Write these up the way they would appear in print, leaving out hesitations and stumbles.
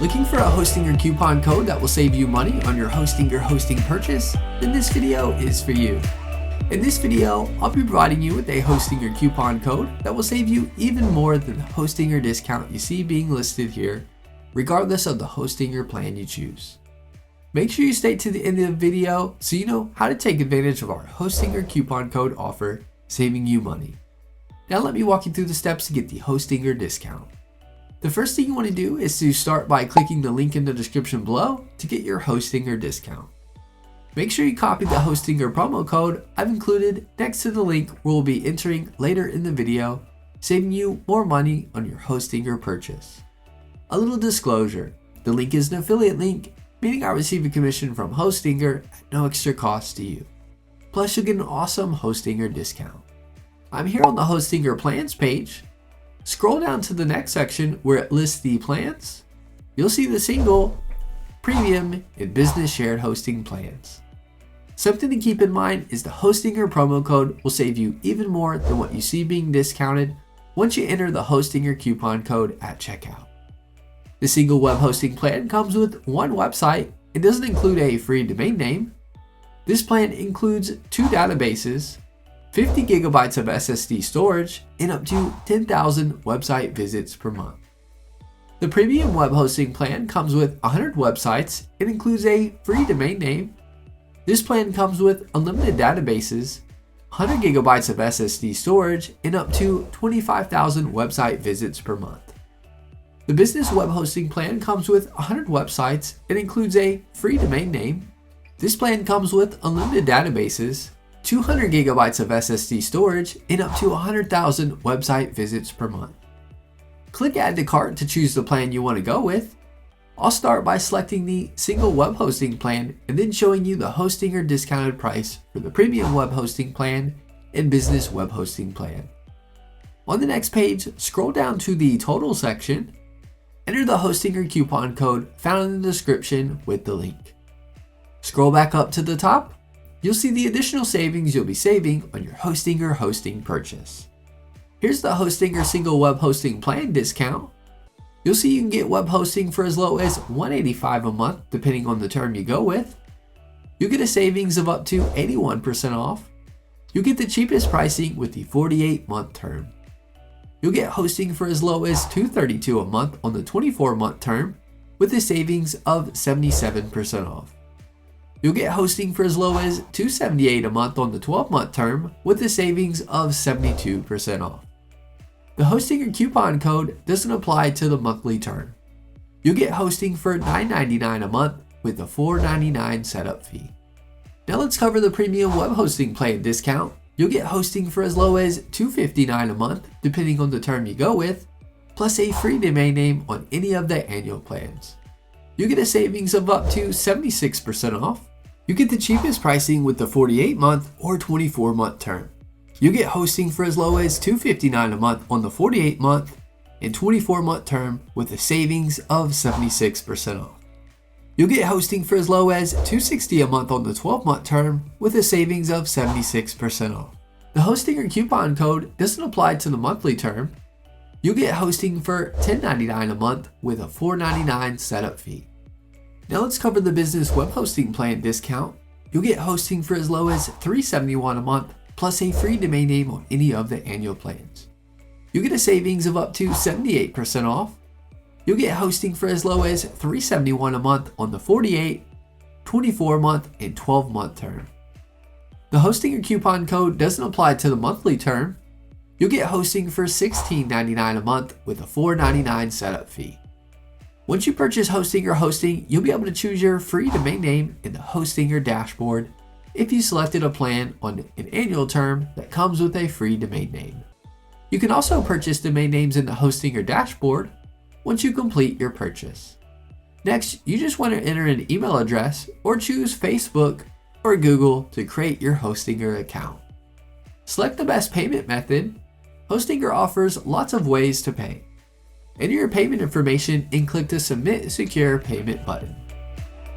Looking for a Hostinger coupon code that will save you money on your Hostinger hosting purchase? Then this video is for you. In this video, I'll be providing you with a Hostinger coupon code that will save you even more than the Hostinger discount you see being listed here, regardless of the Hostinger plan you choose. Make sure you stay to the end of the video so you know how to take advantage of our Hostinger coupon code offer, saving you money. Now let me walk you through the steps to get the Hostinger discount. The first thing you want to do is to start by clicking the link in the description below to get your Hostinger discount. Make sure you copy the Hostinger promo code I've included next to the link we'll be entering later in the video, saving you more money on your Hostinger purchase. A little disclosure, the link is an affiliate link, meaning I receive a commission from Hostinger at no extra cost to you. Plus you'll get an awesome Hostinger discount. I'm here on the Hostinger plans page. Scroll down to the next section where it lists the plans. You'll see the single, premium, and business shared hosting plans. Something to keep in mind is the Hostinger promo code will save you even more than what you see being discounted once you enter the Hostinger coupon code at checkout. The single web hosting plan comes with one website and doesn't include a free domain name. This plan includes 2 databases, 50 gigabytes of SSD storage, and up to 10,000 website visits per month. The premium web hosting plan comes with 100 websites and includes a free domain name. This plan comes with unlimited databases, 100 gigabytes of SSD storage, and up to 25,000 website visits per month. The business web hosting plan comes with 100 websites and includes a free domain name. This plan comes with unlimited databases, 200 gigabytes of SSD storage, and up to 100,000 website visits per month. Click Add to Cart to choose the plan you want to go with. I'll start by selecting the single web hosting plan and then showing you the Hostinger discounted price for the premium web hosting plan and business web hosting plan. On the next page, scroll down to the total section. Enter the Hostinger coupon code found in the description with the link. Scroll back up to the top. You'll see the additional savings you'll be saving on your Hostinger hosting purchase. Here's the Hostinger single web hosting plan discount. You'll see you can get web hosting for as low as $185 a month depending on the term you go with. You'll get a savings of up to 81% off. You'll get the cheapest pricing with the 48-month term. You'll get hosting for as low as $232 a month on the 24-month term with a savings of 77% off. You'll get hosting for as low as $278 a month on the 12-month term with a savings of 72% off. The Hostinger coupon code doesn't apply to the monthly term. You'll get hosting for $9.99 a month with a $4.99 setup fee. Now let's cover the premium web hosting plan discount. You'll get hosting for as low as $259 a month depending on the term you go with, plus a free domain name on any of the annual plans. You get a savings of up to 76% off. You get the cheapest pricing with the 48-month or 24-month term. You get hosting for as low as $259 a month on the 48-month and 24-month term with a savings of 76% off. You'll get hosting for as low as $260 a month on the 12-month term with a savings of 76% off. The Hostinger coupon code doesn't apply to the monthly term. You'll get hosting for $10.99 a month with a $4.99 setup fee. Now let's cover the business web hosting plan discount. You'll get hosting for as low as $371 a month plus a free domain name on any of the annual plans. You'll get a savings of up to 78% off. You'll get hosting for as low as $371 a month on the 48, 24-month, and 12-month term. The Hostinger coupon code doesn't apply to the monthly term. You'll get hosting for $16.99 a month with a $4.99 setup fee. Once you purchase Hostinger hosting, you'll be able to choose your free domain name in the Hostinger dashboard if you selected a plan on an annual term that comes with a free domain name. You can also purchase domain names in the Hostinger dashboard once you complete your purchase. Next, you just want to enter an email address or choose Facebook or Google to create your Hostinger account. Select the best payment method. Hostinger offers lots of ways to pay. Enter your payment information and click the Submit Secure Payment button.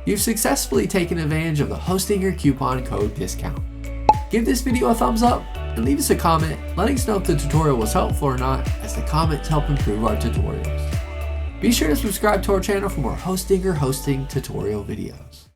You've successfully taken advantage of the Hostinger coupon code discount. Give this video a thumbs up and leave us a comment letting us know if the tutorial was helpful or not, as the comments help improve our tutorials. Be sure to subscribe to our channel for more hosting tutorial videos.